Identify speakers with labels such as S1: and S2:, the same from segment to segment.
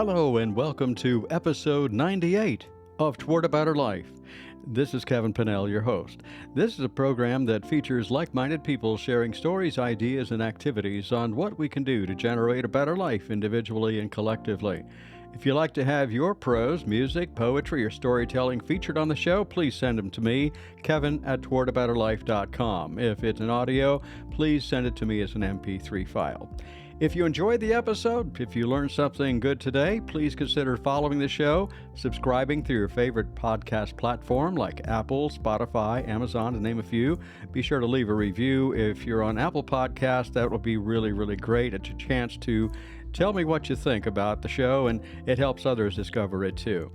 S1: Hello and welcome to episode 98 of Toward a Better Life. This is Kevin Pennell, your host. This is a program that features like-minded people sharing stories, ideas, and activities on what we can do to generate a better life individually and collectively. If you'd like to have your prose, music, poetry, or storytelling featured on the show, please send them to me, kevin@towardabetterlife.com. If it's an audio, please send it to me as an MP3 file. If you enjoyed the episode, if you learned something good today, please consider following the show, subscribing through your favorite podcast platform like Apple, Spotify, Amazon, to name a few. Be sure to leave a review. If you're on Apple Podcasts, that would be really, really great. It's a chance to tell me what you think about the show, and it helps others discover it too.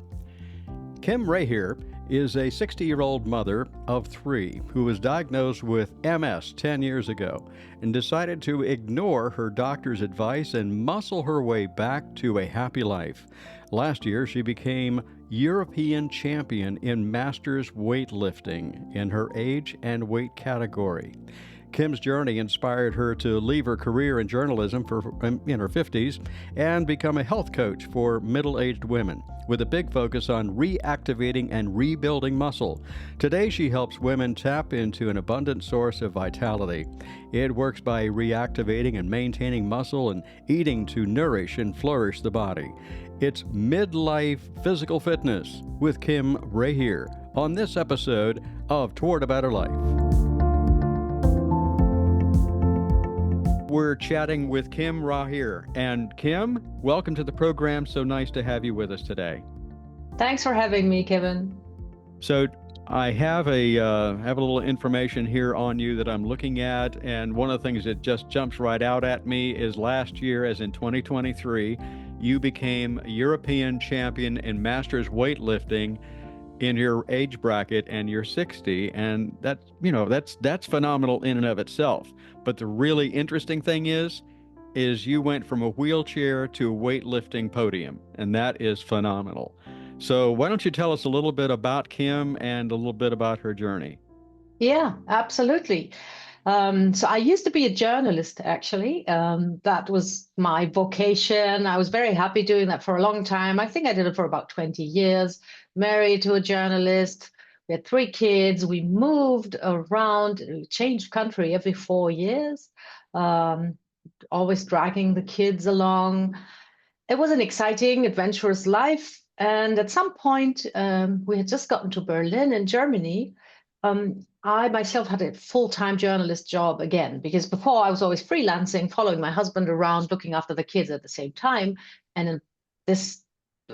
S1: Kim Rahir is a 60-year-old mother of three who was diagnosed with MS 10 years ago and decided to ignore her doctor's advice and muscle her way back to a happy life. Last year, she became European champion in Masters Weightlifting in her age and weight category. Kim's journey inspired her to leave her career in journalism in her 50s and become a health coach for middle-aged women, with a big focus on reactivating and rebuilding muscle. Today, she helps women tap into an abundant source of vitality. It works by reactivating and maintaining muscle and eating to nourish and flourish the body. It's midlife physical fitness with Kim Rahir on this episode of Toward a Better Life. We're chatting with Kim Rahir. And Kim, welcome to the program. So nice to have you with us today.
S2: Thanks for having me, Kevin.
S1: So I have a little information here on you that I'm looking at. And one of the things that just jumps right out at me is last year, as in 2023, you became European champion in Masters Weightlifting in your age bracket, and you're 60, and that's phenomenal in and of itself. But the really interesting thing is you went from a wheelchair to a weightlifting podium, and that is phenomenal. So why don't you tell us a little bit about Kim and a little bit about her journey?
S2: Yeah, absolutely. So I used to be a journalist, actually. That was my vocation. I was very happy doing that for a long time. I think I did it for about 20 years, married to a journalist. We had three kids. We moved around, changed country every 4 years, always dragging the kids along. It was an exciting, adventurous life. And at some point, we had just gotten to Berlin in Germany. I myself had a full-time journalist job again, because before I was always freelancing, following my husband around, looking after the kids at the same time. And in this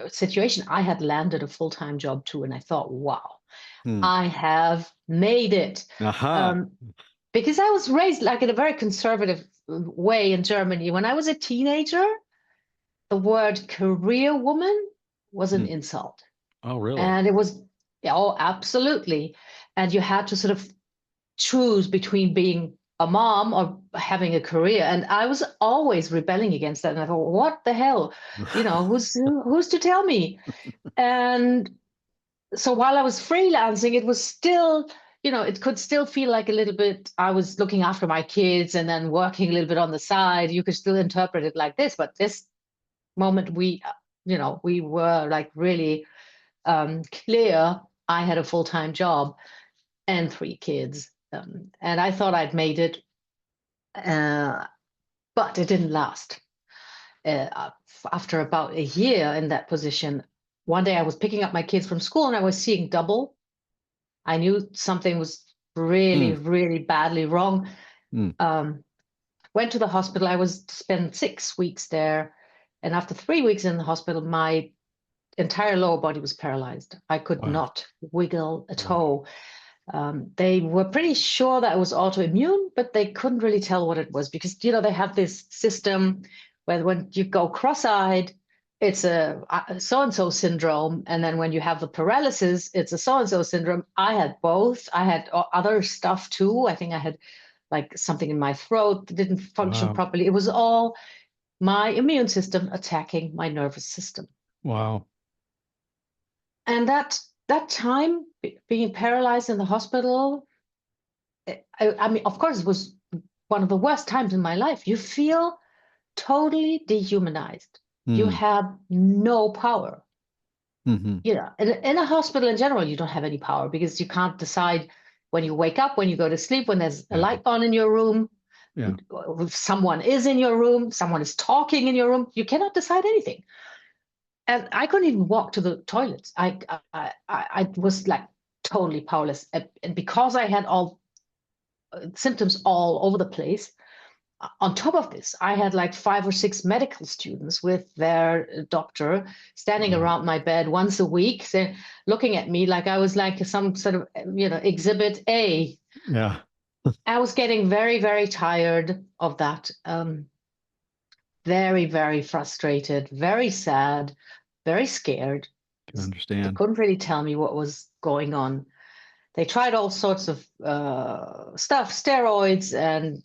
S2: situation, I had landed a full-time job too. And I thought, wow, I have made it. Because I was raised like in a very conservative way in Germany. When I was a teenager, the word career woman was an insult.
S1: Oh, really?
S2: And it was, oh, absolutely. And you had to sort of choose between being a mom or having a career. And I was always rebelling against that. And I thought, what the hell? Who's to tell me? And so while I was freelancing, it was still, it could still feel like a little bit, I was looking after my kids and then working a little bit on the side. You could still interpret it like this. But this moment, we were like really clear. I had a full-time job and three kids. And I thought I'd made it, but it didn't last. After about a year in that position, one day I was picking up my kids from school and I was seeing double. I knew something was really, really badly wrong. Went to the hospital. I was to spend 6 weeks there. And after 3 weeks in the hospital, my entire lower body was paralyzed. I could not wiggle a toe. They were pretty sure that it was autoimmune, but they couldn't really tell what it was because, they have this system where when you go cross-eyed, it's a so-and-so syndrome. And then when you have the paralysis, it's a so-and-so syndrome. I had both. I had other stuff too. I think I had like something in my throat that didn't function properly. It was all my immune system attacking my nervous system.
S1: Wow.
S2: And that time being paralyzed in the hospital, I mean, of course, it was one of the worst times in my life. You feel totally dehumanized. You
S1: Mm.
S2: have no power.
S1: Mm-hmm.
S2: You know, in a hospital in general, you don't have any power because you can't decide when you wake up, when you go to sleep, when there's a
S1: Yeah.
S2: light on in your room,
S1: Yeah.
S2: if someone is in your room, someone is talking in your room. You cannot decide anything. And I couldn't even walk to the toilets. I was like totally powerless. And because I had all symptoms all over the place, on top of this, I had like 5 or 6 medical students with their doctor standing
S1: Wow.
S2: around my bed once a week, looking at me like I was like some sort of, exhibit A.
S1: Yeah.
S2: I was getting very, very tired of that. Very, very frustrated, very sad, very scared.
S1: Can
S2: They
S1: understand.
S2: couldn't really tell me what was going on. They tried all sorts of stuff, steroids and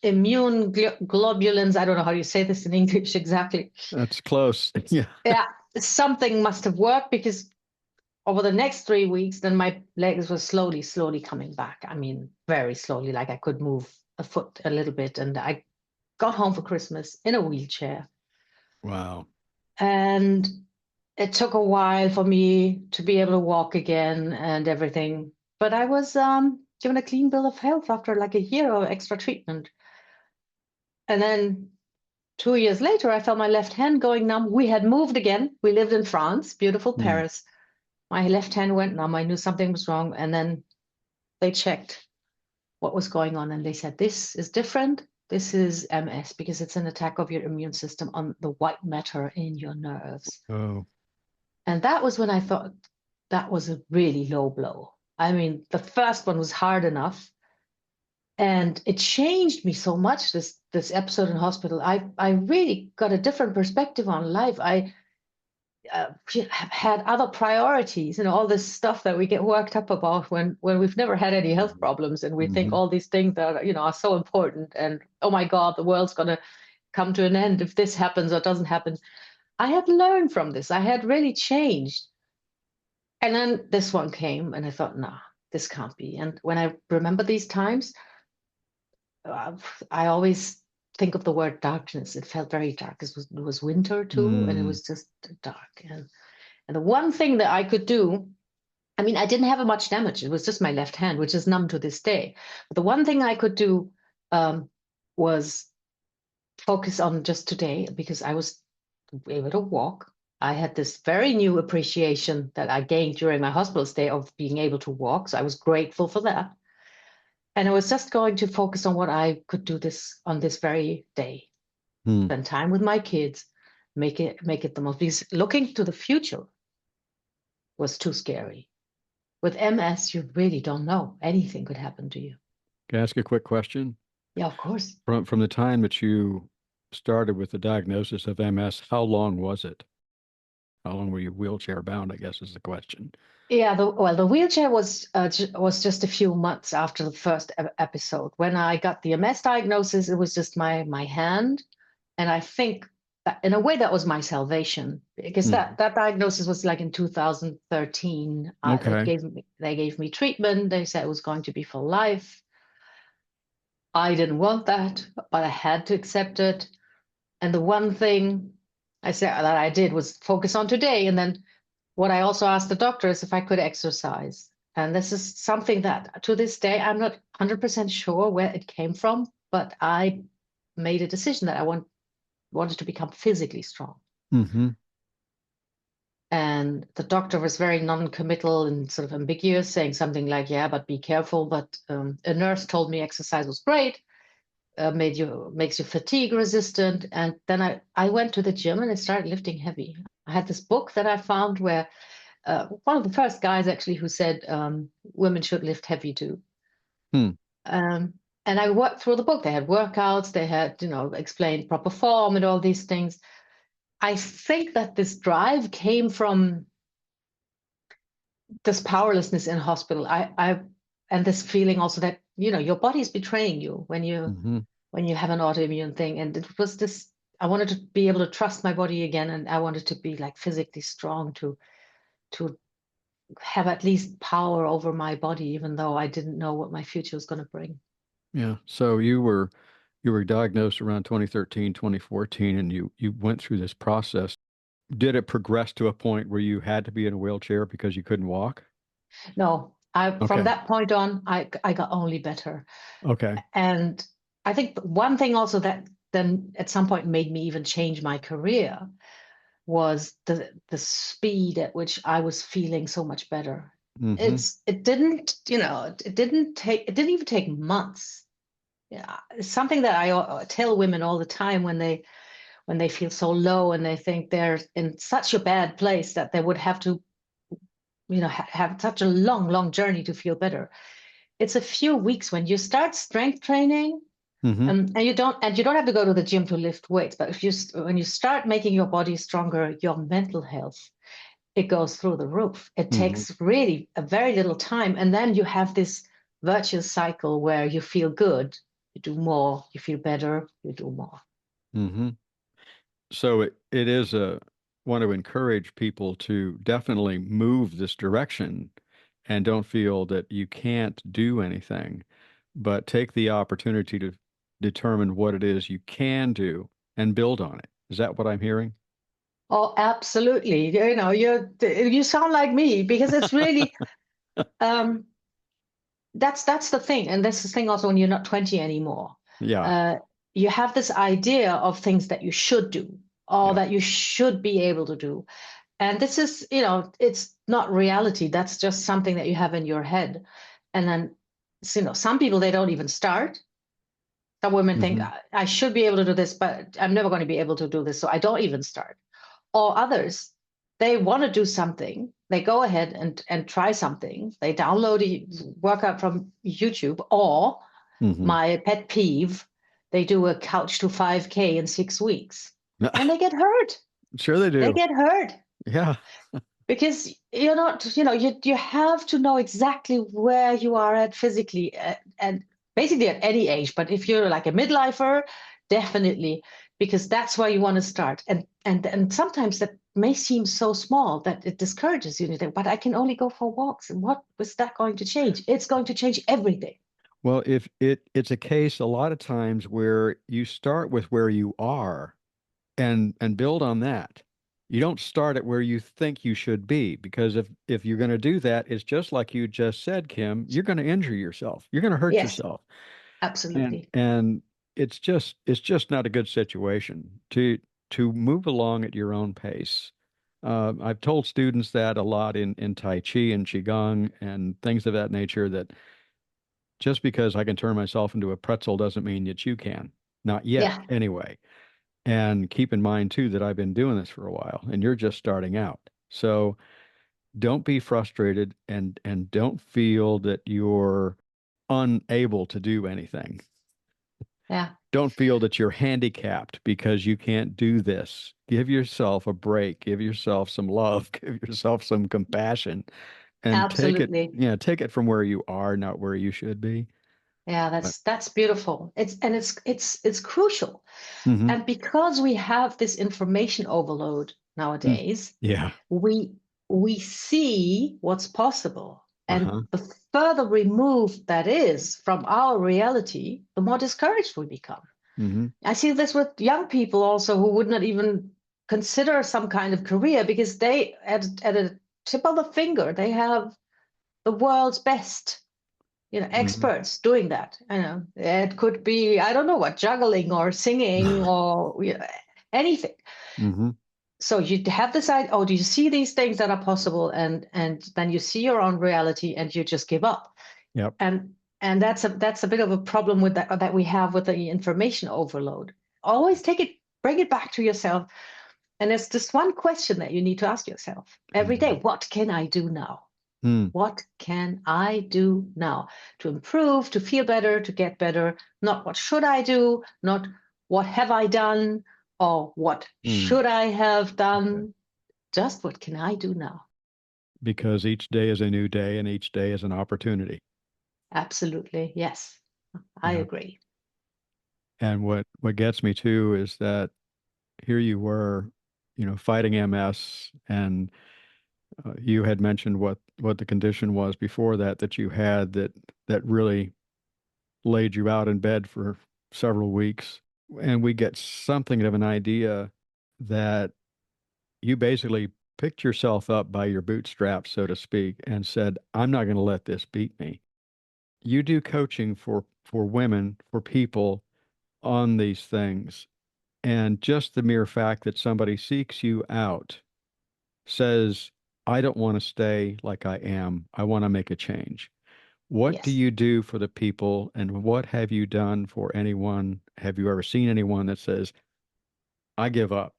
S2: immune globulins. I don't know how you say this in English exactly.
S1: That's close. Yeah.
S2: Yeah, something must have worked because over the next 3 weeks, then my legs were slowly, slowly coming back. I mean, very slowly, like I could move a foot a little bit. And I got home for Christmas in a wheelchair.
S1: Wow.
S2: And it took a while for me to be able to walk again and everything. But I was given a clean bill of health after like a year of extra treatment. And then 2 years later, I felt my left hand going numb. We had moved again. We lived in France, beautiful
S1: Mm.
S2: Paris. My left hand went numb. I knew something was wrong. And then they checked what was going on. And they said, this is different. This is MS because it's an attack of your immune system on the white matter in your nerves.
S1: Oh.
S2: And that was when I thought that was a really low blow. I mean, the first one was hard enough, and it changed me so much. This episode in hospital, I really got a different perspective on life. I have had other priorities, all this stuff that we get worked up about when we've never had any health problems, and we think
S1: Mm-hmm.
S2: all these things that are so important. And oh my God, the world's gonna come to an end if this happens or doesn't happen. I had learned from this. I had really changed. And then this one came, and I thought, nah, this can't be. And when I remember these times, uh, I always think of the word darkness. It felt very dark. It was winter too, and it
S1: Mm.
S2: was just dark. And the one thing that I could do, I mean, I didn't have much damage. It was just my left hand, which is numb to this day. But the one thing I could do was focus on just today because I was able to walk. I had this very new appreciation that I gained during my hospital stay of being able to walk. So I was grateful for that. And I was just going to focus on what I could do this on this very day.
S1: Mm.
S2: Spend time with my kids, make it the most, because looking to the future was too scary. With MS, you really don't know. Anything could happen to you.
S1: Can I ask a quick question?
S2: Yeah, of course.
S1: From the time that you started with the diagnosis of MS, how long was it? How long were you wheelchair bound, I guess is the question.
S2: Yeah, the wheelchair was just a few months after the first episode. When I got the MS diagnosis, it was just my hand, and I think that in a way that was my salvation because
S1: Mm.
S2: that diagnosis was like in 2013.
S1: Okay.
S2: They gave me treatment. They said it was going to be for life. I didn't want that, but I had to accept it. And the one thing I said that I did was focus on today, and then what I also asked the doctor is if I could exercise. And this is something that to this day, I'm not 100% sure where it came from, but I made a decision that I wanted to become physically strong.
S1: Mm-hmm.
S2: And the doctor was very non-committal and sort of ambiguous, saying something like, yeah, but be careful. But a nurse told me exercise was great, makes you fatigue resistant. And then I went to the gym and I started lifting heavy. I had this book that I found where one of the first guys actually who said women should lift heavy too.
S1: Hmm.
S2: And I worked through the book. They had workouts, they had, explained proper form and all these things. I think that this drive came from this powerlessness in hospital. And this feeling also that, your body is betraying you
S1: Mm-hmm.
S2: when you have an autoimmune thing. And it was this, I wanted to be able to trust my body again, and I wanted to be like physically strong to have at least power over my body, even though I didn't know what my future was going to bring.
S1: Yeah. So you you were diagnosed around 2013, 2014, and you went through this process. Did it progress to a point where you had to be in a wheelchair because you couldn't walk?
S2: No, I from
S1: Okay.
S2: that point on, I got only better.
S1: Okay.
S2: And I think one thing also that then at some point made me even change my career was the speed at which I was feeling so much better.
S1: Mm-hmm.
S2: It didn't, it didn't even take months. Yeah, it's something that I tell women all the time when they feel so low and they think they're in such a bad place that they would have to, have such a long journey to feel better. It's a few weeks when you start strength training,
S1: Mm-hmm.
S2: and you don't have to go to the gym to lift weights, but when you start making your body stronger, your mental health, it goes through the roof. It
S1: Mm-hmm.
S2: takes really a very little time, and then you have this virtuous cycle where you feel good, you do more, you feel better, you do more.
S1: Mm-hmm. So it is a want to encourage people to definitely move this direction and don't feel that you can't do anything, but take the opportunity to determine what it is you can do and build on it. Is that what I'm hearing?
S2: Oh, absolutely. You sound like me because it's really um, that's the thing, and that's the thing also when you're not 20 anymore.
S1: Yeah.
S2: Uh, you have this idea of things that you should do or
S1: Yeah.
S2: that you should be able to do. And this is, it's not reality. That's just something that you have in your head. And then, some people, they don't even start. Some women think,
S1: Mm-hmm.
S2: I should be able to do this, but I'm never going to be able to do this. So I don't even start. Or others, they want to do something. They go ahead and try something. They download a workout from YouTube, or
S1: Mm-hmm.
S2: my pet peeve, they do a couch to 5K in 6 weeks and they get hurt.
S1: Sure they
S2: They
S1: do.
S2: get hurt
S1: Yeah.
S2: because you're not, you have to know exactly where you are at physically and basically at any age. But if you're like a midlifer, definitely, because that's where you want to start. And sometimes that may seem so small that it discourages you. You think, but I can only go for walks. And what was that going to change? It's going to change everything.
S1: Well, if it's a case a lot of times where you start with where you are and build on that. You don't start at where you think you should be because if you're going to do that, it's just like you just said, Kim, you're going to injure yourself. You're going to hurt
S2: Yes,
S1: yourself. And
S2: absolutely.
S1: and it's just not a good situation to move along at your own pace. I've told students that a lot in Tai Chi and Qigong and things of that nature that just because I can turn myself into a pretzel doesn't mean that you can. Not yet,
S2: Yeah,
S1: anyway. And keep in mind too that I've been doing this for a while and you're just starting out. So don't be frustrated and don't feel that you're unable to do anything.
S2: yeah,
S1: Don't feel that you're handicapped because you can't do this. Give yourself a break, give yourself some love, give yourself some compassion and
S2: absolutely.
S1: take it from where you are, not where you should be.
S2: Yeah,
S1: But
S2: that's beautiful. It's crucial.
S1: hmm
S2: And because we have this information overload nowadays,
S1: yeah.
S2: we we see what's possible. And
S1: Uh-huh.
S2: the further removed that is from our reality, the more discouraged we become.
S1: hmm
S2: I see this with young people also who would not even consider some kind of career because they at a tip of the finger, they have the world's best,
S1: hmm
S2: experts doing that. It could be, I don't know what, juggling or singing or anything.
S1: hmm
S2: So you have this idea, oh, do you see these things that are possible? And then you see your own reality and you just give up.
S1: Yep.
S2: And that's a bit of a problem with that we have with the information overload. Always bring it back to yourself. And it's just one question that you need to ask yourself every day.
S1: hmm
S2: What can I do now?
S1: Mm.
S2: What can I do now to improve, to feel better, to get better? Not what should I do, not what have I done, or what
S1: Mm.
S2: should I have
S1: Okay.
S2: done? Just what can I do now?
S1: Because each day is a new day and each day is an opportunity.
S2: Absolutely. Yes, I
S1: Yeah.
S2: agree.
S1: And what gets me too is that here you were, fighting MS, and you had mentioned what the condition was before that you had that really laid you out in bed for several weeks, and we get something of an idea that you basically picked yourself up by your bootstraps, so to speak, and said, I'm not going to let this beat me. You do coaching for women, for people on these things. And just the mere fact that somebody seeks you out, says, I don't want to stay like I am. I want to make a change. What do
S2: Yes.
S1: you do for the people, and what have you done for anyone? Have you ever seen anyone that says, I give up.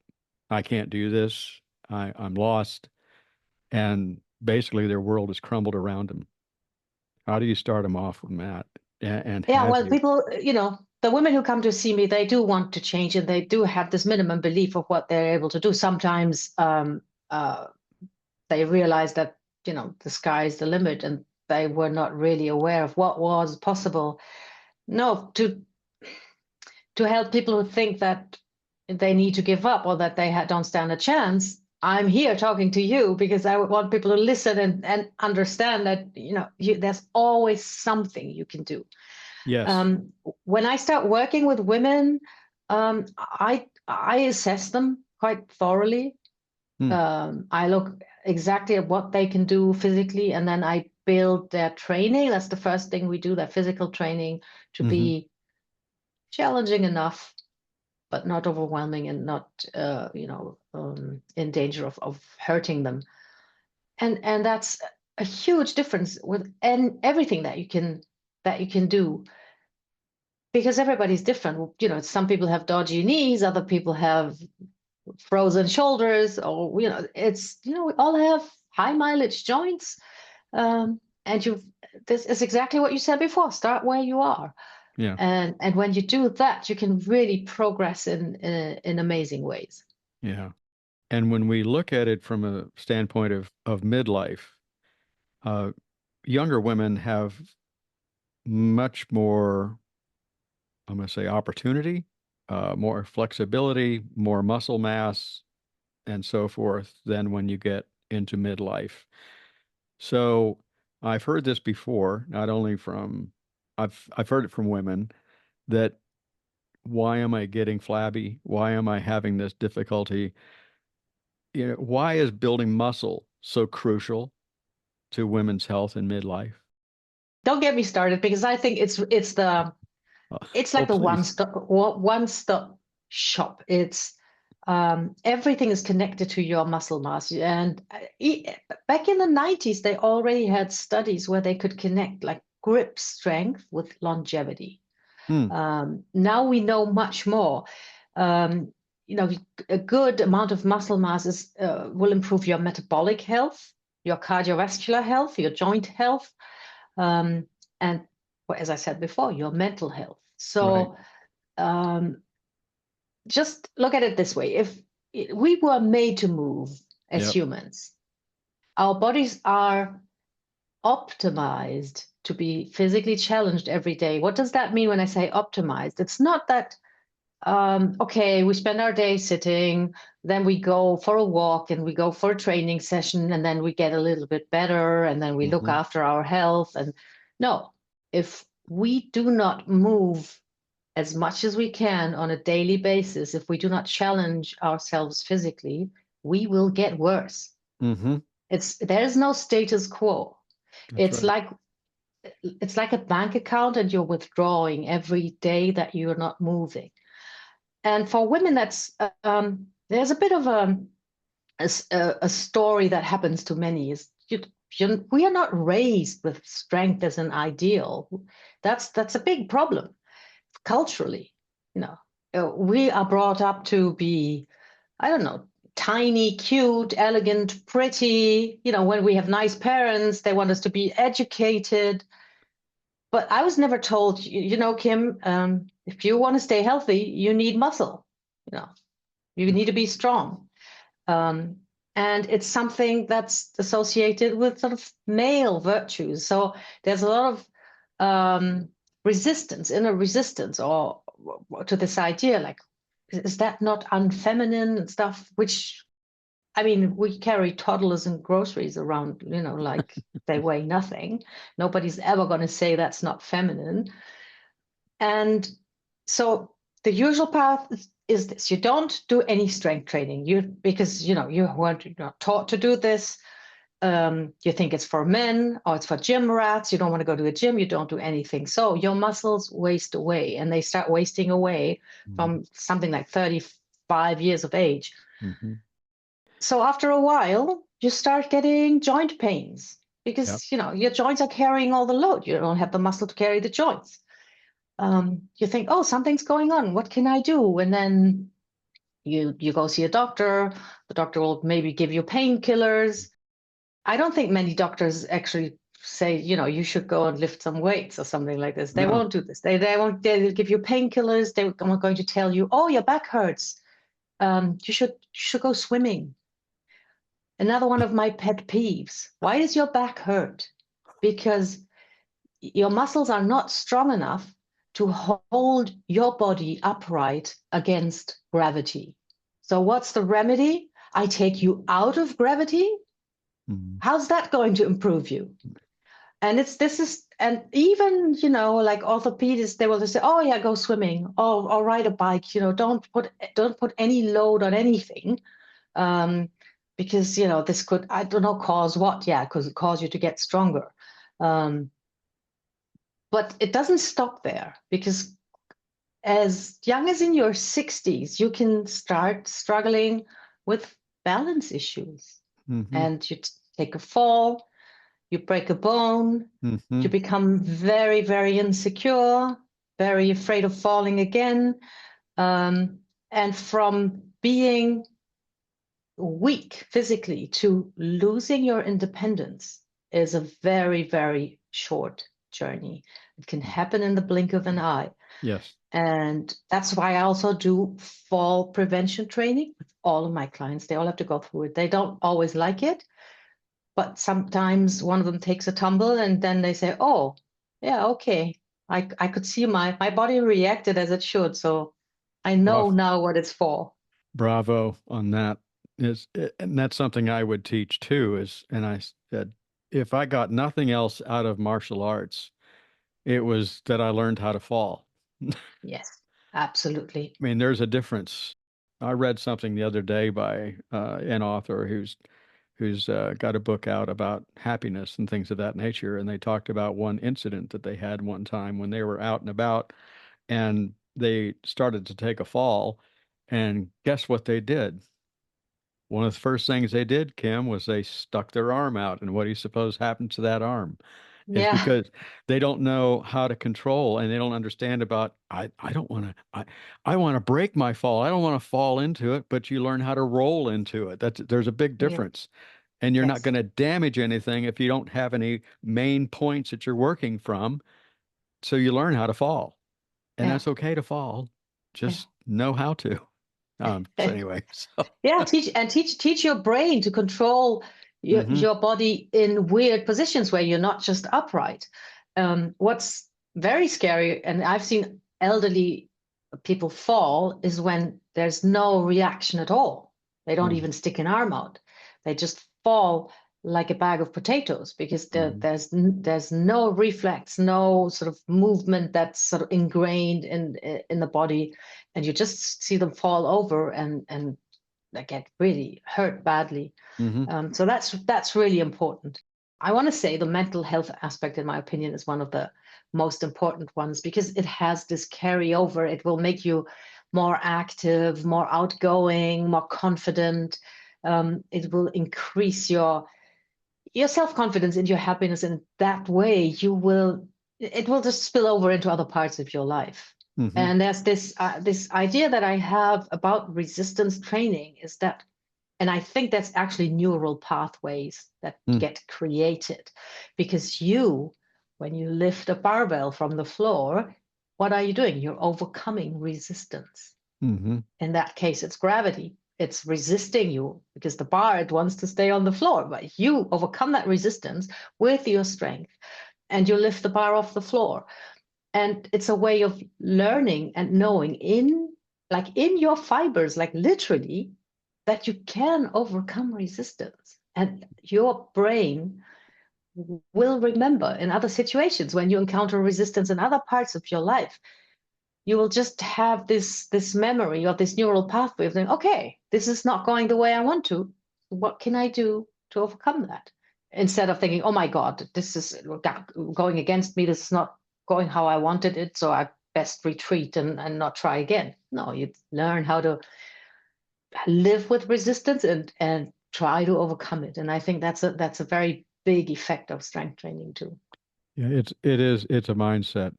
S1: I can't do this. I'm lost. And basically their world has crumbled around them. How do you start them off from that? And
S2: Yeah,
S1: have
S2: well,
S1: you?
S2: people, the women who come to see me, they do want to change and they do have this minimum belief of what they're able to do. Sometimes uh, they realize that, the sky is the limit and they were not really aware of what was possible. No, to help people who think that they need to give up or that don't stand a chance, I'm here talking to you because I would want people to listen and understand that, there's always something you can do.
S1: Yes.
S2: Um, when I start working with women, I assess them quite thoroughly.
S1: Hmm.
S2: I look exactly at what they can do physically, and then I build their training. That's the first thing we do, their physical training, to
S1: Mm-hmm.
S2: be challenging enough, but not overwhelming and not, in danger of hurting them. And that's a huge difference with everything that you can do, because everybody's different. Some people have dodgy knees, other people have frozen shoulders, or we all have high mileage joints. And this is exactly what you said before. Start where you are,
S1: Yeah.
S2: and when you do that, you can really progress in amazing ways.
S1: Yeah. And when we look at it from a standpoint of midlife, uh, younger women have much more, I'm going to say, opportunity, more flexibility, more muscle mass, and so forth than when you get into midlife. So I've heard this before, not only from, I've heard it from women that why am I getting flabby? Why am I having this difficulty? Why is building muscle so crucial to women's health in midlife?
S2: Don't get me started, because I think
S1: Uh,
S2: it's
S1: oh,
S2: like the
S1: please.
S2: one stop shop. It's everything is connected to your muscle mass. And back in the 90s, they already had studies where they could connect like grip strength with longevity.
S1: Hmm.
S2: Now we know much more. Um, a good amount of muscle mass will improve your metabolic health, your cardiovascular health, your joint health, um, and, well, as I said before, your mental health.
S1: Right.
S2: So um, just look at it this way. If we were made to move as
S1: Yep.
S2: humans, our bodies are optimized to be physically challenged every day. What does that mean when I say optimized? It's not that, okay, we spend our day sitting, then we go for a walk and we go for a training session, and then we get a little bit better, and then we look
S1: Hmm.
S2: after our health. And no, if we do not move as much as we can on a daily basis, if we do not challenge ourselves physically, we will get worse.
S1: Hmm.
S2: There is no status quo.
S1: That's
S2: It's
S1: right.
S2: like it's like a bank account, and you're withdrawing every day that you're not moving. And for women, there's a bit of a story that happens to many. Is we are not raised with strength as an ideal. That's a big problem culturally. We are brought up to be, I don't know, tiny, cute, elegant, pretty. When we have nice parents, they want us to be educated. But I was never told, Kim, if you want to stay healthy, you need muscle. You know, you need to be strong. Um, and it's something that's associated with sort of male virtues. So there's a lot of resistance, inner resistance, or to this idea, like, is that not unfeminine and stuff? Which, I mean, we carry toddlers and groceries around, like they weigh nothing. Nobody's ever going to say that's not feminine. And So the usual path is this: you don't do any strength training, because you weren't, you're not taught to do this. You think it's for men or it's for gym rats. You don't want to go to the gym. You don't do anything. So your muscles waste away, and they start wasting away from something like 35 years of age.
S1: Mm-hmm.
S2: So after a while, you start getting joint pains
S1: Yep.
S2: because your joints are carrying all the load. You don't have the muscle to carry the joints. You think, oh, something's going on. What can I do? And then you go see a doctor. The doctor will maybe give you painkillers. I don't think many doctors actually say, you should go and lift some weights or something like this. They
S1: No.
S2: won't do this. They'll give you painkillers. They're going to tell you, oh, your back hurts. You should go swimming. Another one of my pet peeves. Why does your back hurt? Because your muscles are not strong enough to hold your body upright against gravity. So what's the remedy? I take you out of gravity.
S1: Mm-hmm.
S2: How's that going to improve you? And and even, like orthopedists, they will just say, oh yeah, go swimming or ride a bike, don't put any load on anything. Because, this could, I don't know, cause what? Yeah, because it cause you to get stronger. But it doesn't stop there, because as young as in your 60s, you can start struggling with balance issues.
S1: Mm-hmm.
S2: And you take a fall, you break a bone,
S1: Mm-hmm.
S2: you become very, very insecure, very afraid of falling again. And from being weak physically to losing your independence is a very, very short journey. It can happen in the blink of an eye.
S1: Yes.
S2: And that's why I also do fall prevention training with all of my clients. They all have to go through it. They don't always like it, but sometimes one of them takes a tumble and then they say, oh, yeah, okay. I could see my body reacted as it should. So I know now what it's for.
S1: Bravo on that. And that's something I would teach too, and I said, if I got nothing else out of martial arts, it was that I learned how to fall.
S2: Yes, absolutely.
S1: I mean, there's a difference. I read something the other day by an author who's got a book out about happiness and things of that nature, and they talked about one incident that they had one time when they were out and about, and they started to take a fall, and guess what they did? One of the first things they did, Kim, was they stuck their arm out. And what do you suppose happened to that arm? Is
S2: Yeah,
S1: because they don't know how to control and they don't understand about I don't want to I want to break my fall. I don't want to fall into it, but you learn how to roll into it. There's a big
S2: yeah,
S1: difference. And you're not
S2: yes,
S1: going to damage anything if you don't have any main points that you're working from. So you learn how to fall. And
S2: yeah,
S1: that's okay to fall.
S2: yeah.
S1: Just know how to. So anyway, so
S2: Yeah, teach your brain to control
S1: hmm
S2: your body in weird positions where you're not just upright. What's very scary, and I've seen elderly people fall, is when there's no reaction at all. They don't
S1: hmm
S2: even stick an arm out. They just fall like a bag of potatoes because
S1: hmm
S2: there's no reflex, no sort of movement that's sort of ingrained in the body, and you just see them fall over and they get really hurt badly.
S1: hmm
S2: So that's really important. I want to say the mental health aspect, in my opinion, is one of the most important ones because it has this carryover. It will make you more active, more outgoing, more confident. It will increase your self-confidence and your happiness. In that way, it will just spill over into other parts of your life.
S1: hmm
S2: And there's this idea that I have about resistance training is that, and I think that's actually neural pathways that get created because when you lift a barbell from the floor, what are you doing? You're overcoming resistance.
S1: hmm
S2: In that case, it's gravity. It's resisting you because the bar, it wants to stay on the floor, but you overcome that resistance with your strength and you lift the bar off the floor. And it's a way of learning and knowing in your fibers, like literally, that you can overcome resistance. And your brain will remember in other situations when you encounter resistance in other parts of your life. you will just have this memory or this neural pathway of thinking, okay, this is not going the way I want to. What can I do to overcome that? Instead of thinking, oh my God, this is going against me. This is not going how I wanted it. So I best retreat and not try again. No, you learn how to live with resistance and try to overcome it. And I think that's a very big effect of strength training too.
S1: Yeah, it's a mindset.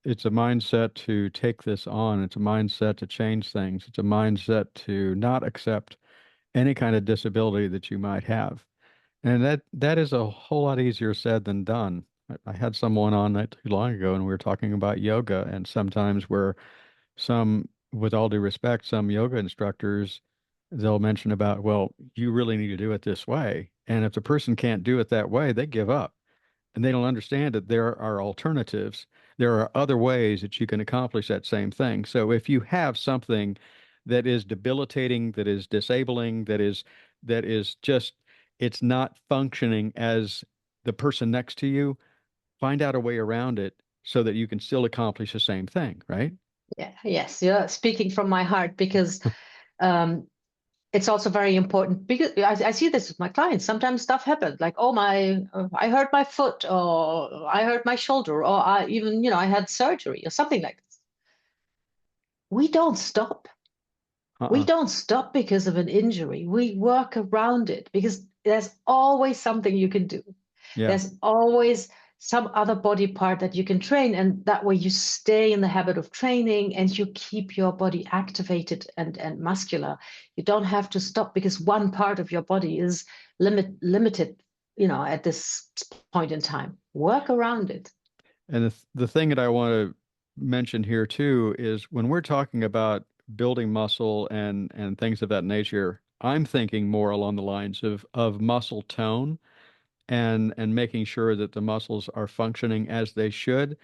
S1: It's a mindset to take this on. It's a mindset to change things. It's a mindset to not accept any kind of disability that you might have. And that is a whole lot easier said than done. I had someone on not too long ago, and we were talking about yoga, and sometimes where some, with all due respect, some yoga instructors, they'll mention about, well, you really need to do it this way. And if the person can't do it that way, they give up. And they don't understand that there are alternatives. There are other ways that you can accomplish that same thing. So if you have something that is debilitating, that is disabling, that is just it's not functioning as the person next to you, find out a way around it so that you can still accomplish the same thing, right?
S2: Yeah, yes, you're speaking from my heart because um, it's also very important because I see this with my clients. Sometimes stuff happens like, oh I hurt my foot or I hurt my shoulder or I even, I had surgery or something like this. We don't stop. We
S1: Uh-uh.
S2: don't stop because of an injury. We work around it because there's always something you can do.
S1: Yeah.
S2: There's always some other body part that you can train. And that way you stay in the habit of training and you keep your body activated and muscular. You don't have to stop because one part of your body is limited, at this point in time. Work around it.
S1: And the thing that I want to mention here too is when we're talking about building muscle and things of that nature, I'm thinking more along the lines of muscle tone and making sure that the muscles are functioning as they should.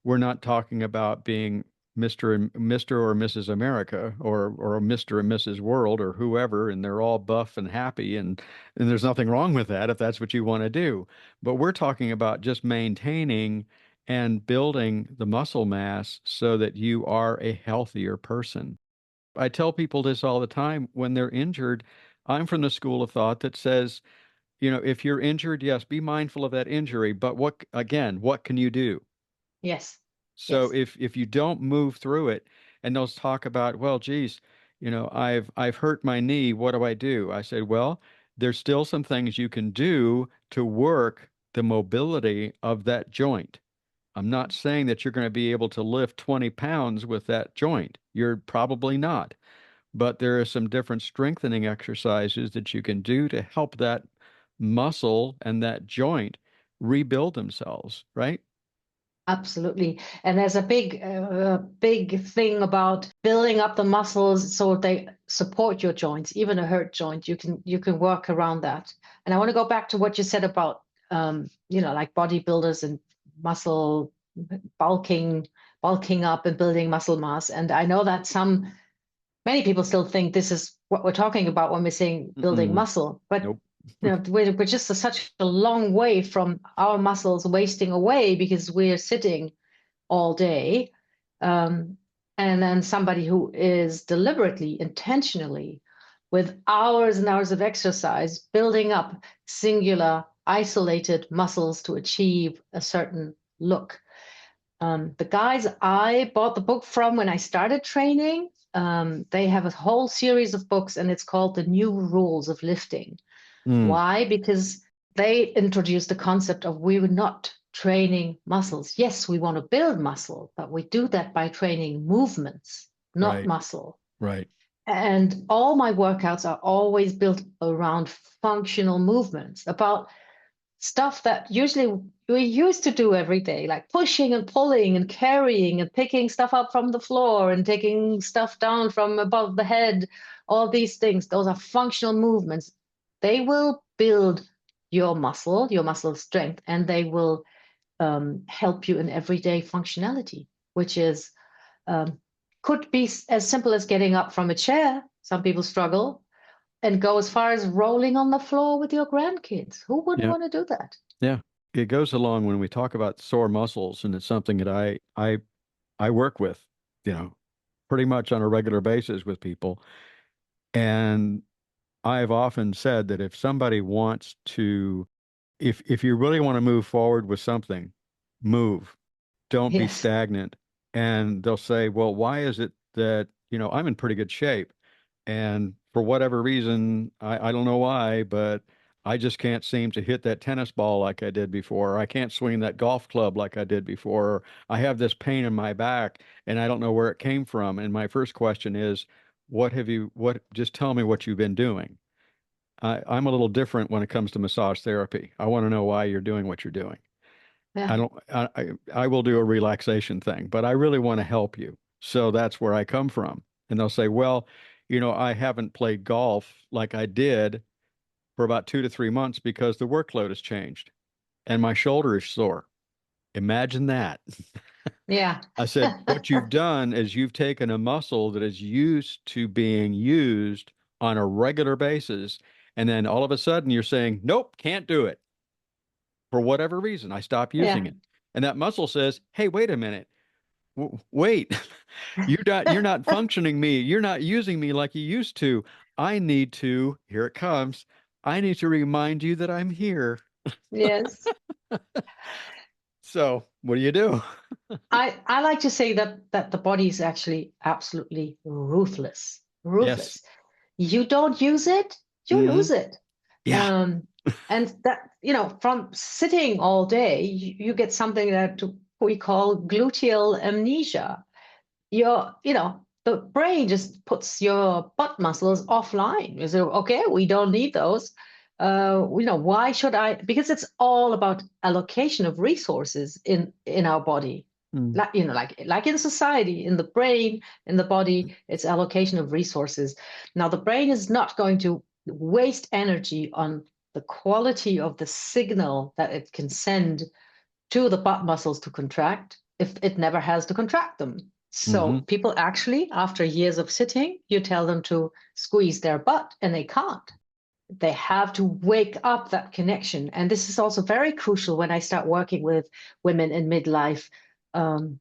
S1: We're not talking about being Mr. or Mrs. America or Mr. and Mrs. World or whoever, and they're all buff and happy, and there's nothing wrong with that if that's what you want to do. But we're talking about just maintaining and building the muscle mass so that you are a healthier person. I tell people this all the time when they're injured. I'm from the school of thought that says, if you're injured, yes, be mindful of that injury, but what can you do?
S2: Yes.
S1: So
S2: Yes.
S1: if you don't move through it, and they'll talk about, well, geez, I've hurt my knee, what do I do? I said, well, there's still some things you can do to work the mobility of that joint. I'm not saying that you're going to be able to lift 20 pounds with that joint. You're probably not. But there are some different strengthening exercises that you can do to help that muscle and that joint rebuild themselves, right?
S2: Absolutely. And there's a big thing about building up the muscles so they support your joints, even a hurt joint. You can work around that. And I want to go back to what you said about like bodybuilders and muscle bulking, bulking up and building muscle mass. And I know that many people still think this is what we're talking about when we're saying building
S1: Mm-mm.
S2: muscle, but
S1: Nope.
S2: we're just such a long way from our muscles wasting away because we're sitting all day. Um, and then somebody who is deliberately, intentionally, with hours and hours of exercise, building up singular, isolated muscles to achieve a certain look. The guys I bought the book from when I started training, they have a whole series of books, and it's called The New Rules of Lifting.
S1: Mm,
S2: Why? Because they introduced the concept of we were not training muscles. Yes, we want to build muscle, but we do that by training movements, not
S1: right,
S2: muscle.
S1: right.
S2: And all my workouts are always built around functional movements, about stuff that usually we used to do every day, like pushing and pulling and carrying and picking stuff up from the floor and taking stuff down from above the head. All these things, those are functional movements. They will build your muscle strength, and they will help you in everyday functionality, which is um, could be as simple as getting up from a chair. Some people struggle, and go as far as rolling on the floor with your grandkids. Who wouldn't
S1: Yeah,
S2: want to do that?
S1: yeah. It goes along when we talk about sore muscles, and it's something that I work with. you know, pretty much on a regular basis with people. And I've often said that if somebody wants to, if you really want to move forward with something, move. Don't be
S2: Yes.
S1: stagnant. And they'll say, well, why is it that, I'm in pretty good shape? And for whatever reason, I don't know why, but I just can't seem to hit that tennis ball like I did before. Or I can't swing that golf club like I did before. Or I have this pain in my back and I don't know where it came from. And my first question is, just tell me what you've been doing. I'm a little different when it comes to massage therapy. I want to know why you're doing what you're doing. I
S2: Yeah.
S1: don't, I will do a relaxation thing, but I really want to help you. So that's where I come from. And they'll say, well, I haven't played golf like I did for about 2 to 3 months because the workload has changed and my shoulder is sore. Imagine that.
S2: Yeah.
S1: I said, what you've done is you've taken a muscle that is used to being used on a regular basis. And then all of a sudden you're saying, nope, can't do it for whatever reason. I stop using
S2: Yeah.
S1: it. And that muscle says, hey, wait a minute. Wait, you're not functioning me. You're not using me like you used to. I need to, here it comes. I need to remind you that I'm here.
S2: Yes.
S1: So, what do you do?
S2: I like to say that the body is actually absolutely ruthless.
S1: Yes.
S2: Ruthless. You don't use it, you
S1: Hmm.
S2: lose it.
S1: Yeah.
S2: Um, and that, from sitting all day, you get something that we call gluteal amnesia. The brain just puts your butt muscles offline. You say, okay, we don't need those. Why should I? Because it's all about allocation of resources in our body.
S1: Mm.
S2: Like in society, in the brain, in the body, it's allocation of resources. Now, the brain is not going to waste energy on the quality of the signal that it can send to the butt muscles to contract if it never has to contract them. So
S1: Hmm.
S2: people actually, after years of sitting, you tell them to squeeze their butt and they can't. They have to wake up that connection. And this is also very crucial when I start working with women in midlife, um,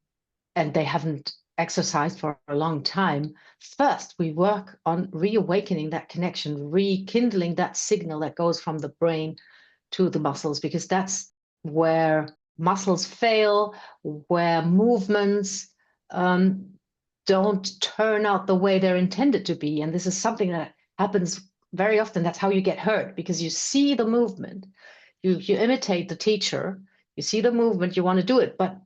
S2: and they haven't exercised for a long time. First, we work on reawakening that connection, rekindling that signal that goes from the brain to the muscles, because that's where muscles fail, where movements um, don't turn out the way they're intended to be. And this is something that happens very often. That's how you get hurt, because you see the movement, you imitate the teacher, you see the movement, you want to do it, but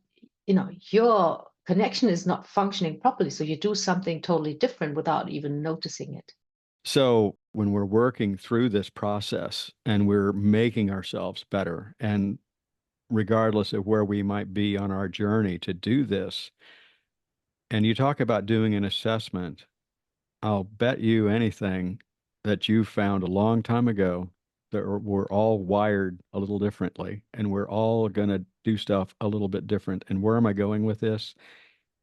S2: your connection is not functioning properly. So you do something totally different without even noticing it.
S1: So, when we're working through this process and we're making ourselves better, and regardless of where we might be on our journey to do this, and you talk about doing an assessment, I'll bet you anything that you found a long time ago that we're all wired a little differently and we're all going to do stuff a little bit different. And where am I going with this?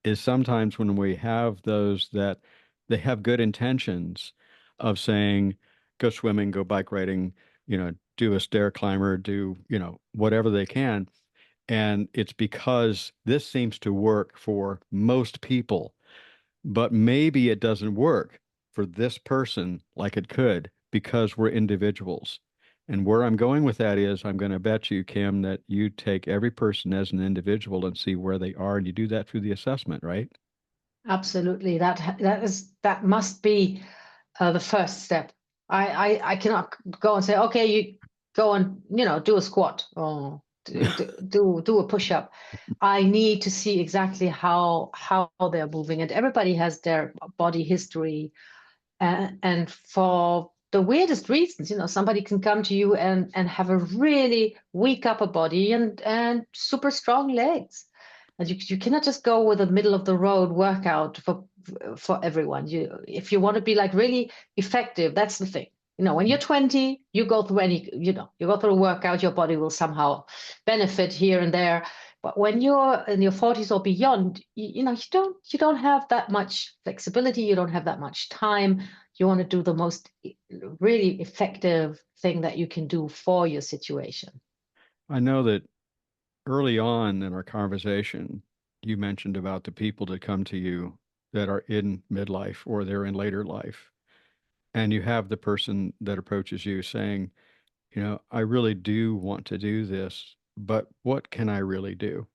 S1: Is sometimes when we have those that they have good intentions of saying, go swimming, go bike riding, do a stair climber, do, whatever they can. And it's because this seems to work for most people, but maybe it doesn't work for this person like it could because we're individuals. And where I'm going with that is I'm going to bet you, Kim, that you take every person as an individual and see where they are, and you do that through the assessment, right?
S2: Absolutely. That must be the first step. I cannot go and say, okay, you go and do a squat or do a push up. I need to see exactly how they're moving, and everybody has their body history, and for the weirdest reasons, somebody can come to you and have a really weak upper body and super strong legs. And you cannot just go with a middle of the road workout for everyone. If you want to be like really effective, that's the thing. When you're 20, you go through you go through a workout, your body will somehow benefit here and there. But when you're in your 40s or beyond, you don't have that much flexibility, you don't have that much time. You want to do the most really effective thing that you can do for your situation.
S1: I know that early on in our conversation, you mentioned about the people that come to you that are in midlife or they're in later life, and you have the person that approaches you saying, I really do want to do this, but what can I really do?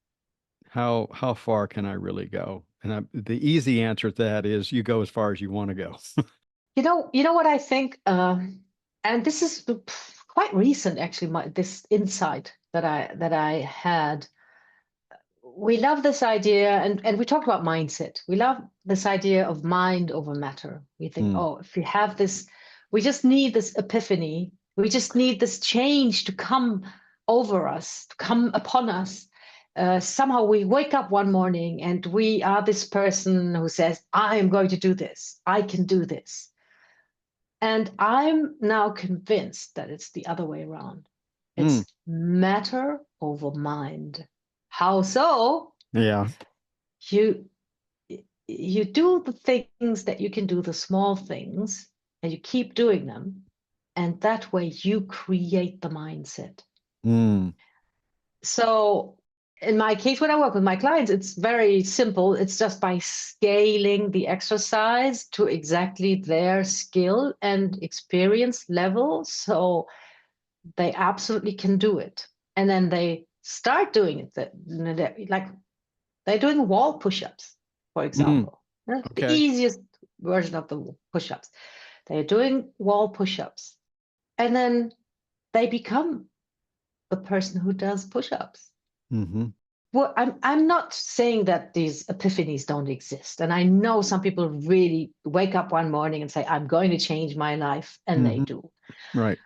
S1: How far can I really go? And the easy answer to that is you go as far as you want to go.
S2: You know what I think, and this is quite recent actually. This insight that I had. We love this idea, and we talked about mindset. We love this idea of mind over matter. We think,
S1: Mm,
S2: oh, if we have this, we just need this epiphany. We just need this change to come over us, to come upon us. Somehow we wake up one morning and we are this person who says, I am going to do this. I can do this. And I'm now convinced that it's the other way around.
S1: mm,
S2: It's matter over mind. How so?
S1: yeah.
S2: You you do the things that you can do, the small things, and you keep doing them. And that way you create the mindset.
S1: Mm,
S2: So in my case, when I work with my clients, it's very simple. It's just by scaling the exercise to exactly their skill and experience level. So they absolutely can do it. And then they start doing it. Like they're doing wall push-ups, for
S1: mm,
S2: example. That's the
S1: okay.
S2: easiest version of the push-ups. They're doing wall push-ups. And then they become the person who does push-ups.
S1: Hmm.
S2: Well, I'm not saying that these epiphanies don't exist. And I know some people really wake up one morning and say, I'm going to change my life, and they
S1: Hmm.
S2: do.
S1: Right.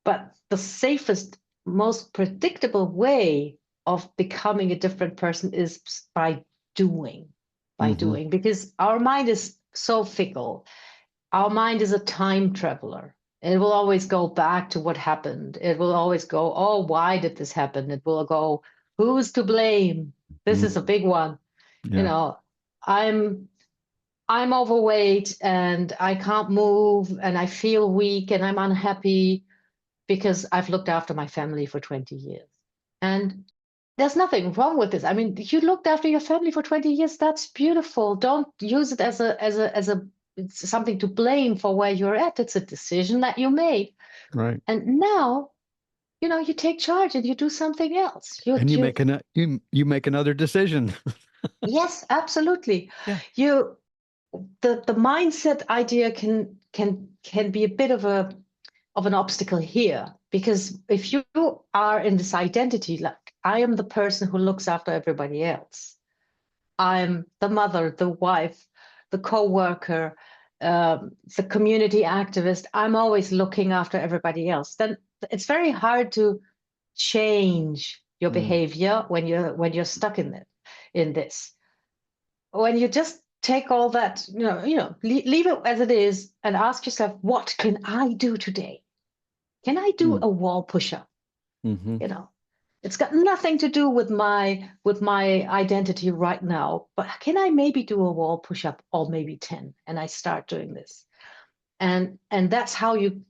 S2: But the safest, most predictable way of becoming a different person is by doing,
S1: Hmm.
S2: because our mind is so fickle. Our mind is a time traveler. It will always go back to what happened. It will always go, oh, why did this happen? It will go, who's to blame? This is a
S1: Mm,
S2: big one. You
S1: yeah.
S2: know, I'm I'm overweight and I can't move and I feel weak and I'm unhappy because I've looked after my family for 20 years. And there's nothing wrong with this. I mean, you looked after your family for 20 years. That's beautiful. Don't use it as a it's something to blame for where you're at. It's a decision that you made.
S1: Right.
S2: And now, you take charge and you do something else. You
S1: And
S2: you
S1: you make another decision.
S2: yes, absolutely.
S1: Yeah.
S2: You the mindset idea can be a bit of an obstacle here, because if you are in this identity, like I am the person who looks after everybody else, I'm the mother, the wife, the co-worker, the community activist, I'm always looking after everybody else, then it's very hard to change your
S1: Mm,
S2: behavior when you're stuck in this. When you just take all that, leave it as it is and ask yourself, what can I do today? Can I do
S1: mm,
S2: a wall push-up?
S1: hmm.
S2: You know, it's got nothing to do with my identity right now, but can I maybe do a wall push-up, or maybe 10? And I start doing this. And that's how you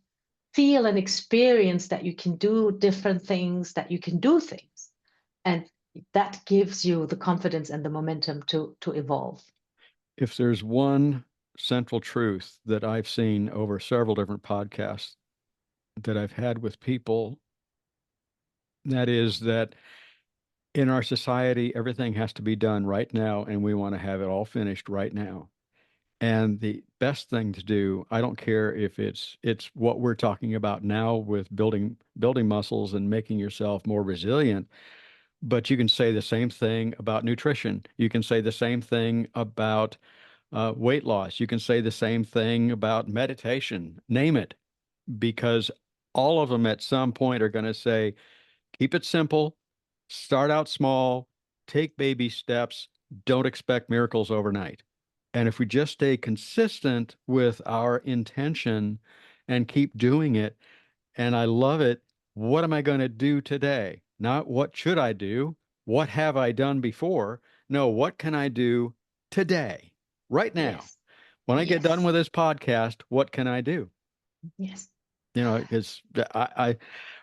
S2: feel and experience that you can do different things, that you can do things. And that gives you the confidence and the momentum to evolve.
S1: If there's one central truth that I've seen over several different podcasts that I've had with people, that is that in our society, everything has to be done right now, and we want to have it all finished right now. And the best thing to do, I don't care if it's what we're talking about now with building muscles and making yourself more resilient, but you can say the same thing about nutrition. You can say the same thing about weight loss. You can say the same thing about meditation. Name it, because all of them at some point are going to say, keep it simple, start out small, take baby steps, don't expect miracles overnight. And if we just stay consistent with our intention and keep doing it, and I love it, what am I going to do today? Not what should I do? What have I done before? No, what can I do today, right now?
S2: Yes,
S1: When I get done
S2: yes,
S1: with this podcast, what can I do?
S2: yes.
S1: Because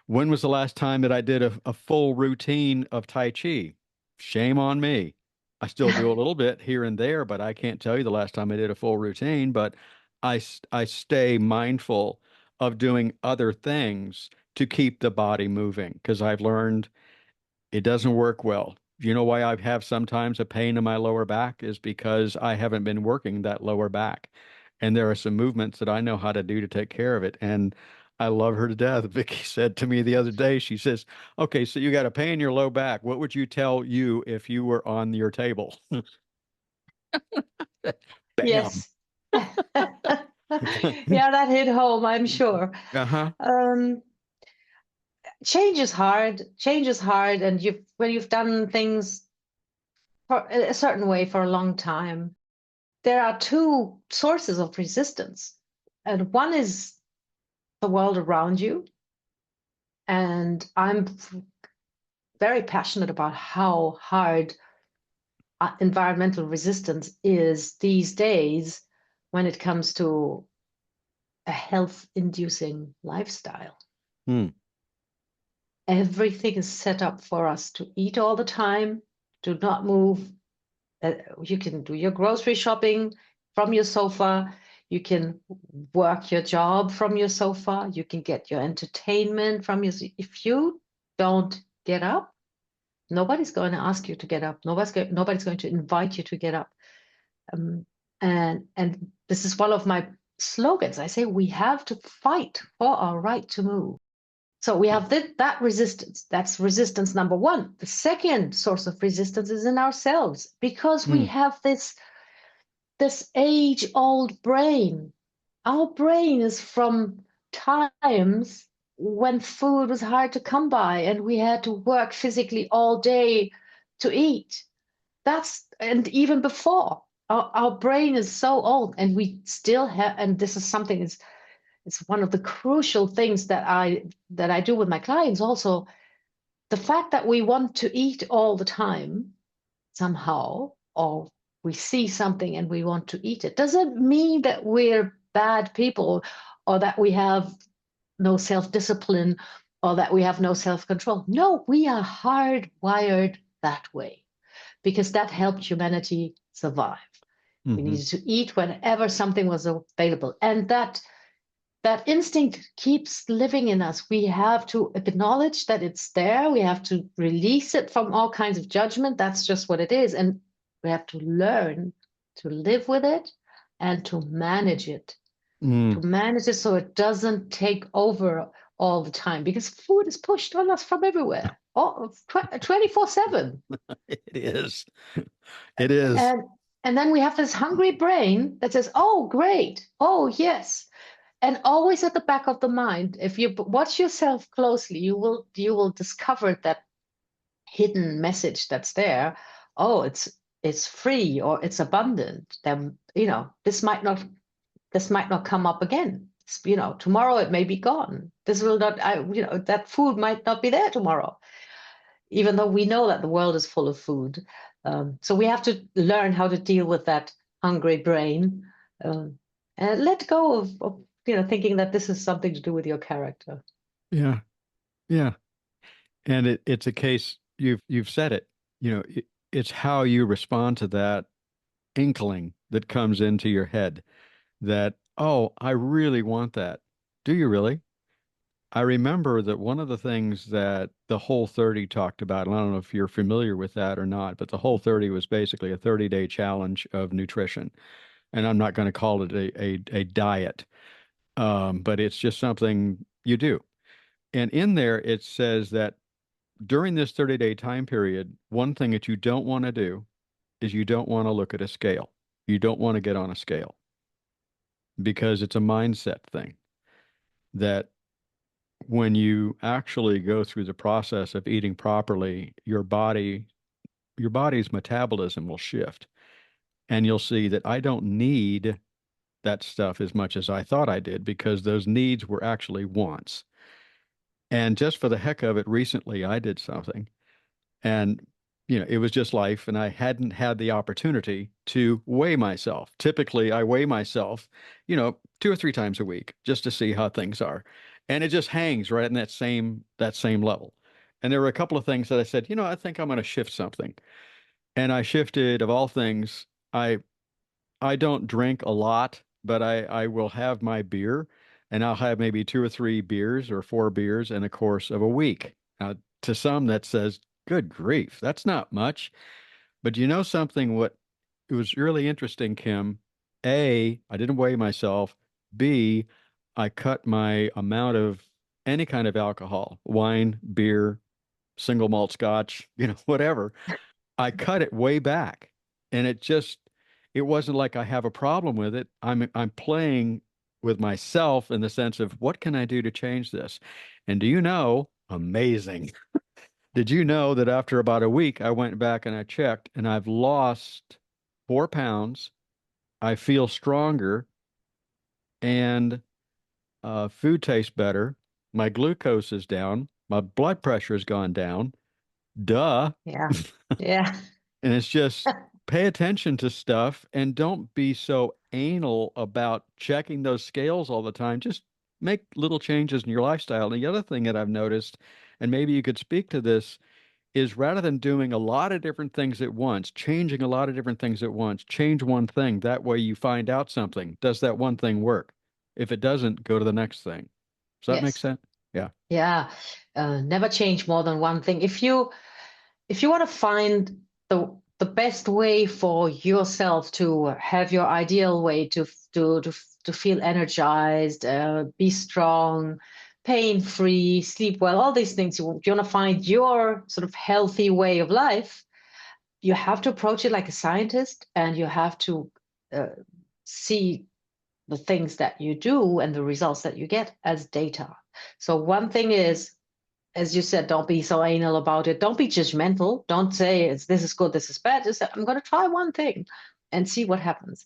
S1: when was the last time that I did a full routine of Tai Chi? Shame on me. I still do a little bit here and there, but I can't tell you the last time I did a full routine. But I stay mindful of doing other things to keep the body moving because I've learned it doesn't work well. You know why I have sometimes a pain in my lower back is because I haven't been working that lower back. And there are some movements that I know how to do to take care of it. And I love her to death. Vicky said to me the other day, she says, "Okay, so you got a pain in your low back. What would you tell you if you were on your table?" Bam.
S2: Yes. Yeah, that hit home, I'm sure.
S1: Uh-huh.
S2: Um, Change is hard. Change is hard, and when you've done things for a certain way for a long time, there are two sources of resistance. And one is the world around you. And I'm very passionate about how hard environmental resistance is these days when it comes to a health-inducing lifestyle.
S1: Hmm.
S2: Everything is set up for us to eat all the time, do not move. You can do your grocery shopping from your sofa. You can work your job from your sofa. You can get your entertainment from your. If you don't get up, nobody's going to ask you to get up. Nobody's going to invite you to get up. Um, and this is one of my slogans. I say we have to fight for our right to move. So we have that resistance. That's resistance number one. The second source of resistance is in ourselves because we
S1: Hmm.
S2: have this age-old brain. Our brain is from times when food was hard to come by and we had to work physically all day to eat. And even before, our brain is so old and we still have, and this is something it's one of the crucial things that I do with my clients also. The fact that we want to eat all the time somehow, or we see something and we want to eat it, doesn't mean that we're bad people or that we have no self-discipline or that we have no self-control. No, we are hardwired that way because that helped humanity survive. We
S1: Mm-hmm.
S2: needed to eat whenever something was available. And that instinct keeps living in us. We have to acknowledge that it's there. We have to release it from all kinds of judgment. That's just what it is. And we have to learn to live with it and to manage it,
S1: Mm.
S2: so it doesn't take over all the time because food is pushed on us from everywhere, 24/7.
S1: It is. It is.
S2: And and then we have this hungry brain that says, "Oh, great. Oh, yes." And always at the back of the mind, if you watch yourself closely, you will discover that hidden message that's there. Oh, it's free or it's abundant. Then this might not come up again. Tomorrow it may be gone. This will not. That food might not be there tomorrow, even though we know that the world is full of food. So we have to learn how to deal with that hungry brain, and let go of thinking that this is something to do with your character.
S1: Yeah. Yeah. And it's a case you've said it. It's how you respond to that inkling that comes into your head that, oh, I really want that. Do you really? I remember that one of the things that the Whole 30 talked about, and I don't know if you're familiar with that or not, but the Whole 30 was basically a 30-day challenge of nutrition. And I'm not going to call it a diet, but it's just something you do. And in there, it says that during this 30-day time period, one thing that you don't want to do is you don't want to look at a scale. You don't want to get on a scale because it's a mindset thing that when you actually go through the process of eating properly, your body's metabolism will shift and you'll see that I don't need that stuff as much as I thought I did because those needs were actually wants. And just for the heck of it, recently I did something and it was just life and I hadn't had the opportunity to weigh myself. Typically, I weigh myself, 2 or 3 times a week just to see how things are. And it just hangs right in that same level. And there were a couple of things that I said, I think I'm going to shift something. And I shifted, of all things, I don't drink a lot, but I will have my beer, and I'll have maybe 2 or 3 beers or 4 beers in the course of a week. Now, to some that says, "Good grief, that's not much." But you know something? What it was really interesting, Kim. A, I didn't weigh myself. B, I cut my amount of any kind of alcohol, wine, beer, single malt scotch, whatever. I cut it way back. And it wasn't like I have a problem with it. I'm playing with myself in the sense of what can I do to change this? And do you know, amazing. Did you know that after about a week, I went back and I checked and I've lost 4 pounds. I feel stronger and food tastes better. My glucose is down. My blood pressure has gone down. Duh.
S2: Yeah. Yeah.
S1: And it's just pay attention to stuff and don't be so anal about checking those scales all the time. Just make little changes in your lifestyle. And the other thing that I've noticed, and maybe you could speak to this, is rather than doing a lot of different things at once, changing a lot of different things at once, change one thing. That way you find out something. Does that one thing work? If it doesn't, go to the next thing. Does that make
S2: Yes.
S1: sense? Yeah.
S2: Yeah. Never change more than one thing. If you want to find the best way for yourself to have your ideal way to feel energized, be strong, pain free, sleep well, all these things, you want to find your sort of healthy way of life, you have to approach it like a scientist, and you have to uh, see the things that you do and the results that you get as data. So one thing is, as you said, don't be so anal about it. Don't be judgmental. Don't say this is good, this is bad. Just say, I'm going to try one thing and see what happens.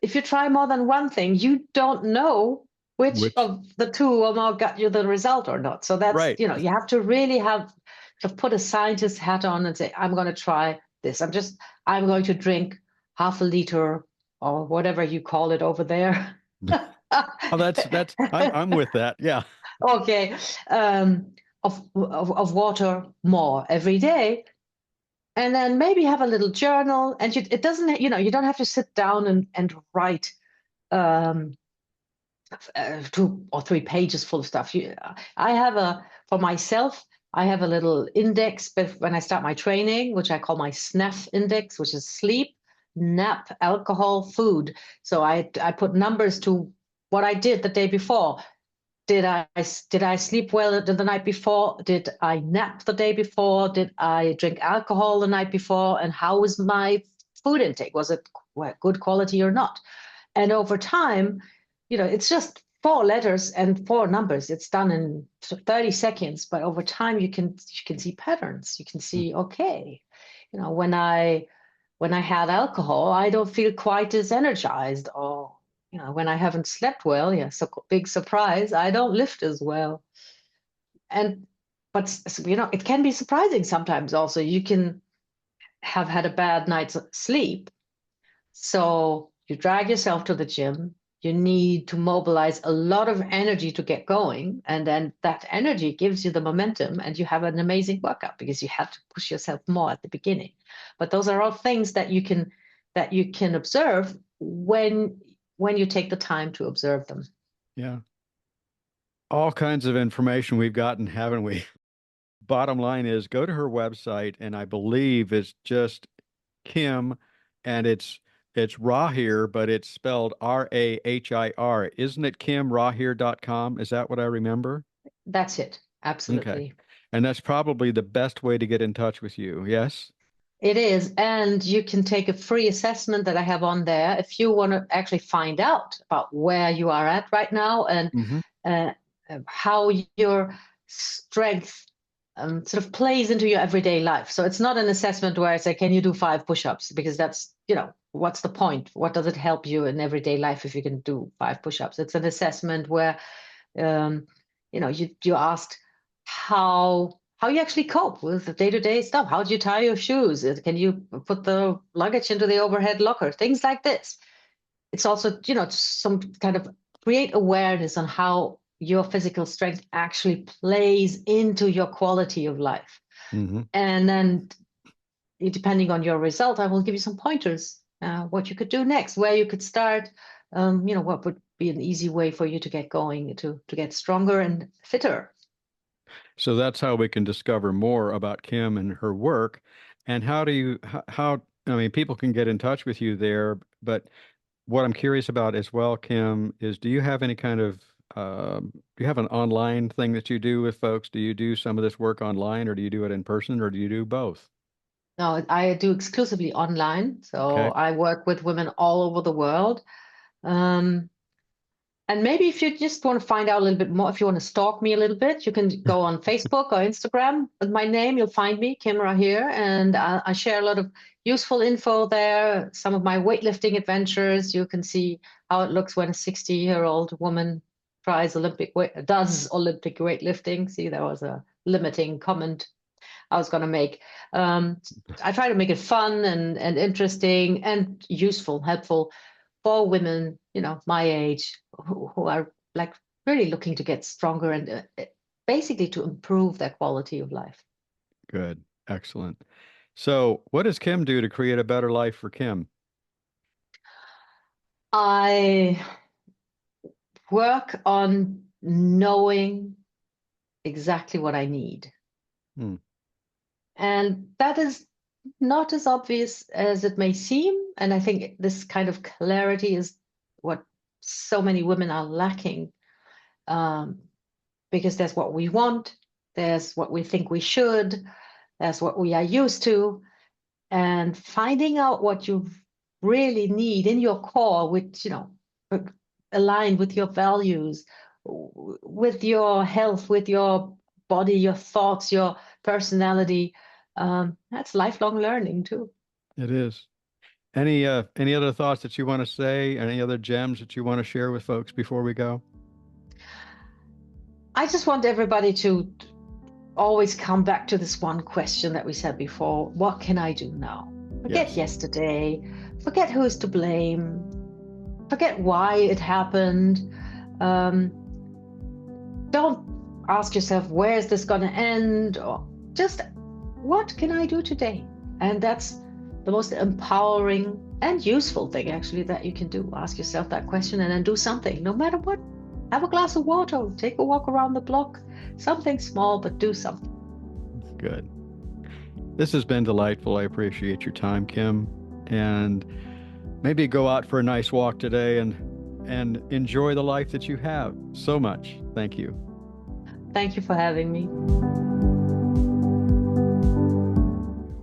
S2: If you try more than one thing, you don't know which
S1: Which,
S2: of the two will now get you the result or not. So that's,
S1: right.
S2: you have to really have to put a scientist hat on and say, I'm going to try this. I'm going to drink half a liter or whatever you call it over there.
S1: Oh, I'm with that. Yeah.
S2: Okay, of water more every day, and then maybe have a little journal. And it doesn't, you don't have to sit down and write um, 2 or 3 pages full of stuff. I have for myself, I have a little index when I start my training, which I call my SNAF index, which is sleep, nap, alcohol, food. So I put numbers to what I did the day before. Did I sleep well the night before? Did I nap the day before? Did I drink alcohol the night before? And how was my food intake? Was it good quality or not? And over time, it's just 4 letters and 4 numbers. It's done in 30 seconds, but over time you can see patterns. You can see, okay, when I had alcohol, I don't feel quite as energized, or when I haven't slept well, yeah, so big surprise, I don't lift as well. And but it can be surprising sometimes also. You can have had a bad night's sleep, so you drag yourself to the gym. You need to mobilize a lot of energy to get going, and then that energy gives you the momentum, and you have an amazing workout because you have to push yourself more at the beginning. But those are all things that you can observe when you take the time to observe them.
S1: Yeah. All kinds of information we've gotten, haven't we? Bottom line is go to her website, and I believe it's just Kim, and it's Rahir, but it's spelled Rahir. Isn't it KimRahir.com? Is that what I remember?
S2: That's it.
S1: Okay.
S2: Absolutely.
S1: And that's probably the best way to get in touch with you. Yes?
S2: It is. And you can take a free assessment that I have on there if you want to actually find out about where you are at right now, and
S1: Hmm.
S2: uh, how your strength sort of plays into your everyday life. So it's not an assessment where I say, can you do 5 push-ups? Because that's, what's the point? What does it help you in everyday life if you can do 5 push-ups? It's an assessment where um, you asked how you actually cope with the day-to-day stuff. How do you tie your shoes? Can you put the luggage into the overhead locker? Things like this. It's also, some kind of create awareness on how your physical strength actually plays into your quality of life.
S1: Hmm.
S2: And then depending on your result, I will give you some pointers, what you could do next, where you could start, what would be an easy way for you to get going, to get stronger and fitter.
S1: So that's how we can discover more about Kim and her work. And I mean, people can get in touch with you there, but what I'm curious about as well, Kim, is do you have any kind of, do you have an online thing that you do with folks? Do you do some of this work online, or do you do it in person, or do you do both?
S2: No, I do exclusively online. So
S1: Okay.
S2: I work with women all over the world. Um, And maybe if you just want to find out a little bit more, if you want to stalk me a little bit, you can go on Facebook or Instagram with my name. You'll find me, Kim Rahir, and I share a lot of useful info there. Some of my weightlifting adventures. You can see how it looks when a 60-year-old woman does Olympic weightlifting. See, there was a limiting comment I was going to make. I try to make it fun and interesting and useful, helpful for women, my age, who are like really looking to get stronger and basically to improve their quality of life.
S1: Good. Excellent. So, what does Kim do to create a better life for Kim?
S2: I work on knowing exactly what I need.
S1: Hmm.
S2: And that is not as obvious as it may seem. And I think this kind of clarity is what so many women are lacking, because there's what we want, there's what we think we should, there's what we are used to, and finding out what you really need in your core, which aligned with your values, with your health, with your body, your thoughts, your personality. That's lifelong learning too.
S1: It is. Any other thoughts that you want to say? Any other gems that you want to share with folks before we go?
S2: I just want everybody to always come back to this one question that we said before. What can I do now? Forget yesterday. Forget who's to blame. Forget why it happened. Don't ask yourself, where is this going to end? Or just, what can I do today? And that's the most empowering and useful thing, actually, that you can do. Ask yourself that question and then do something, no matter what. Have a glass of water, take a walk around the block, something small, but do something.
S1: Good. This has been delightful. I appreciate your time, Kim. And maybe go out for a nice walk today and enjoy the life that you have so much. Thank you.
S2: Thank you for having me.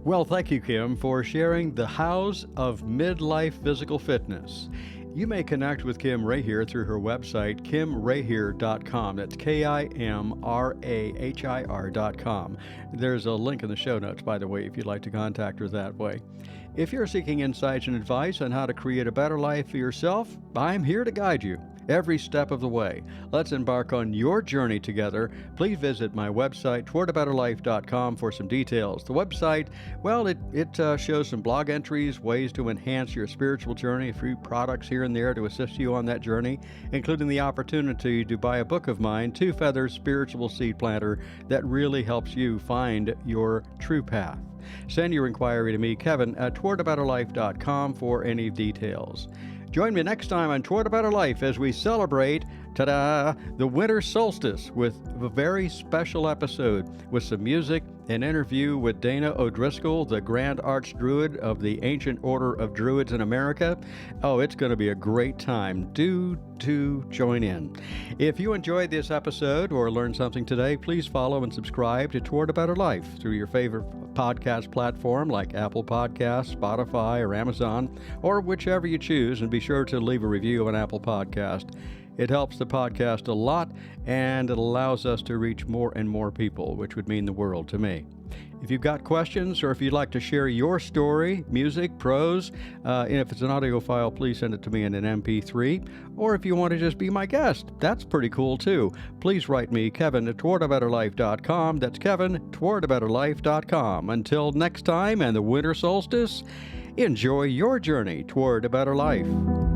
S1: Well, thank you, Kim, for sharing the hows of midlife physical fitness. You may connect with Kim Rahir through her website, kimrahir.com. That's KIMRAHIR.com. There's a link in the show notes, by the way, if you'd like to contact her that way. If you're seeking insights and advice on how to create a better life for yourself, I'm here to guide you every step of the way. Let's embark on your journey together. Please visit my website, towardabetterlife.com, for some details. The website, well, it shows some blog entries, ways to enhance your spiritual journey, a few products here and there to assist you on that journey, including the opportunity to buy a book of mine, Two Feathers Spiritual Seed Planter, that really helps you find your true path. Send your inquiry to me, Kevin, at towardabetterlife.com for any details. Join me next time on Toward a Better Life as we celebrate, ta-da, the winter solstice with a very special episode with some music, an interview with Dana O'Driscoll, the Grand Archdruid of the Ancient Order of Druids in America. Oh, it's going to be a great time. Do join in. If you enjoyed this episode or learned something today, please follow and subscribe to Toward a Better Life through your favorite podcast platform like Apple Podcasts, Spotify, or Amazon, or whichever you choose, and be sure to leave a review on Apple Podcast. It helps the podcast a lot, and it allows us to reach more and more people, which would mean the world to me. If you've got questions, or if you'd like to share your story, music, prose, and if it's an audio file, please send it to me in an MP3. Or if you want to just be my guest, that's pretty cool too. Please write me, Kevin at towardabetterlife.com. That's Kevin, towardabetterlife.com. Until next time and the winter solstice, enjoy your journey toward a better life.